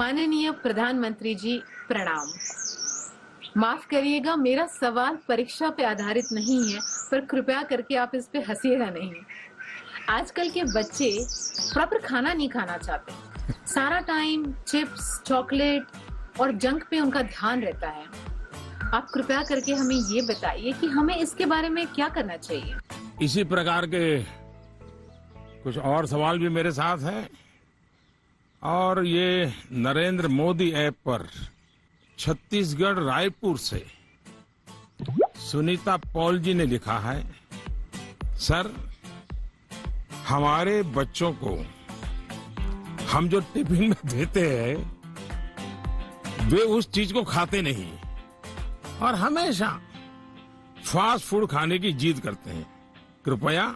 माननीय प्रधानमंत्री जी प्रणाम। माफ करिएगा, मेरा सवाल परीक्षा पे आधारित नहीं है, पर कृपया करके आप इस पे हंसिएगा नहीं। आजकल के बच्चे प्रॉपर खाना नहीं खाना चाहते। सारा टाइम चिप्स, चॉकलेट और जंक पे उनका ध्यान रहता है। आप कृपया करके हमें ये बताइए कि हमें इसके बारे में क्या करना चाहिए। इसी प्रकार के कुछ और सवाल भी मेरे साथ हैं और ये नरेंद्र मोदी ऐप पर छत्तीसगढ़ रायपुर से सुनीता पॉल जी ने लिखा है, सर हमारे बच्चों को हम जो टिफिन में देते हैं वे उस चीज को खाते नहीं और हमेशा फास्ट फूड खाने की जिद करते हैं। कृपया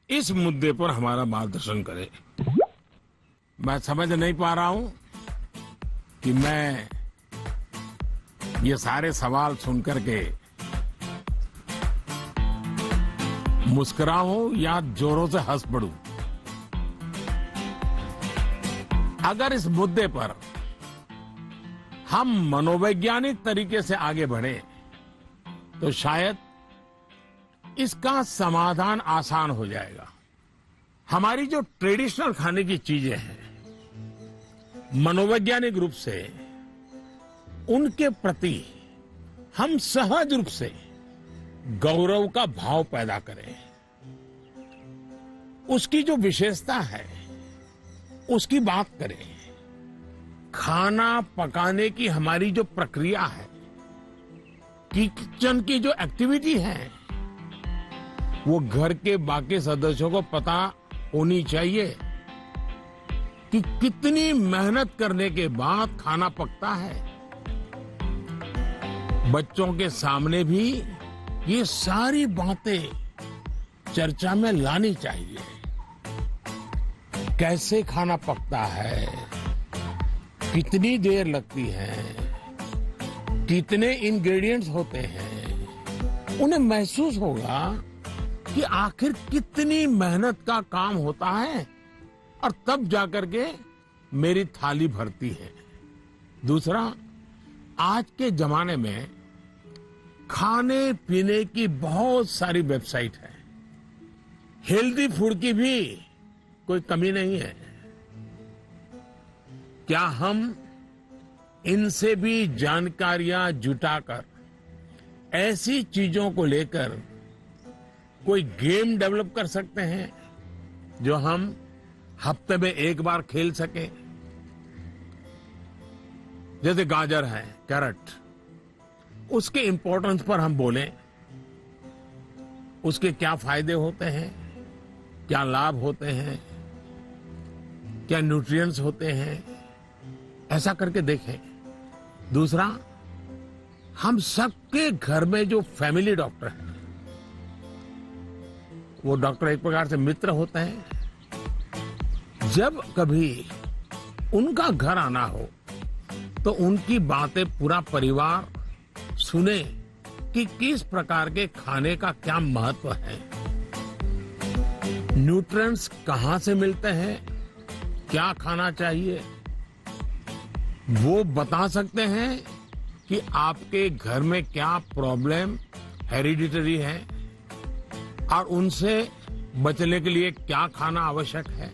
इस मुद्दे पर हमारा मार्गदर्शन करें। मैं समझ नहीं पा रहा हूं कि मैं ये सारे सवाल सुनकर के मुस्कुराऊं या जोरों से हंस पड़ूं। अगर इस मुद्दे पर हम मनोवैज्ञानिक तरीके से आगे बढ़े तो शायद इसका समाधान आसान हो जाएगा। हमारी जो ट्रेडिशनल खाने की चीजें हैं, मनोवैज्ञानिक रूप से उनके प्रति हम सहज रूप से गौरव का भाव पैदा करें। उसकी जो विशेषता है उसकी बात करें। खाना पकाने की हमारी जो प्रक्रिया है, किचन की जो एक्टिविटी है, वो घर के बाकी सदस्यों को पता होनी चाहिए कि कितनी मेहनत करने के बाद खाना पकता है। बच्चों के सामने भी ये सारी बातें चर्चा में लानी चाहिए। कैसे खाना पकता है, कितनी देर लगती है, कितने इंग्रेडिएंट्स होते हैं, उन्हें महसूस होगा कि आखिर कितनी मेहनत का काम होता है और तब जाकर के मेरी थाली भरती है। दूसरा, आज के जमाने में खाने पीने की बहुत सारी वेबसाइट है। हेल्दी फूड की भी कोई कमी नहीं है। क्या हम इनसे भी जानकारियां जुटाकर ऐसी चीजों को लेकर कोई गेम डेवलप कर सकते हैं जो हम हफ्ते में एक बार खेल सकें? जैसे गाजर है, कैरेट, उसके इंपॉर्टेंस पर हम बोलें, उसके क्या फायदे होते हैं, क्या लाभ होते हैं, क्या न्यूट्रिएंट्स होते हैं, ऐसा करके देखें। दूसरा, हम सबके घर में जो फैमिली डॉक्टर है, वो डॉक्टर एक प्रकार से मित्र होते हैं। जब कभी उनका घर आना हो तो उनकी बातें पूरा परिवार सुने कि किस प्रकार के खाने का क्या महत्व है, न्यूट्रिएंट्स कहां से मिलते हैं, क्या खाना चाहिए, वो बता सकते हैं कि आपके घर में क्या प्रॉब्लम हेरिडिटरी है और उनसे बचने के लिए क्या खाना आवश्यक है।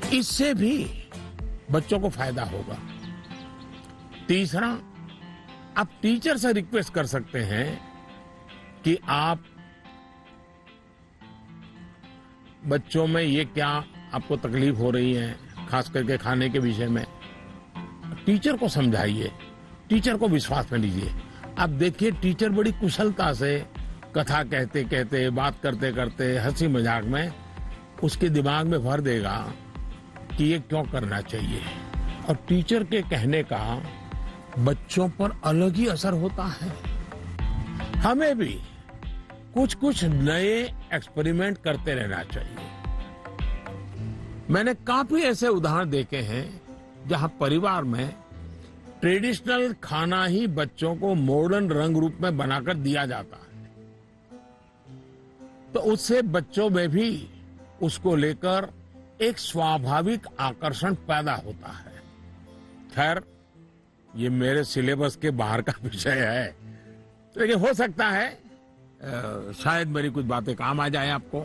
इससे भी बच्चों को फायदा होगा। तीसरा, आप टीचर से रिक्वेस्ट कर सकते हैं कि आप बच्चों में ये क्या आपको तकलीफ हो रही है, खास करके खाने के विषय में, टीचर को समझाइए, टीचर को विश्वास में लीजिए। आप देखिए, टीचर बड़ी कुशलता से कथा कहते कहते, बात करते करते, हंसी मजाक में उसके दिमाग में भर देगा कि ये क्यों करना चाहिए। और टीचर के कहने का बच्चों पर अलग ही असर होता है। हमें भी कुछ कुछ नए एक्सपेरिमेंट करते रहना चाहिए। मैंने काफी ऐसे उदाहरण देखे हैं जहां परिवार में ट्रेडिशनल खाना ही बच्चों को मॉडर्न रंग रूप में बनाकर दिया जाता है, तो उससे बच्चों में भी उसको लेकर एक स्वाभाविक आकर्षण पैदा होता है। खैर ये मेरे सिलेबस के बाहर का विषय है, लेकिन हो सकता है शायद मेरी कुछ बातें काम आ जाए आपको।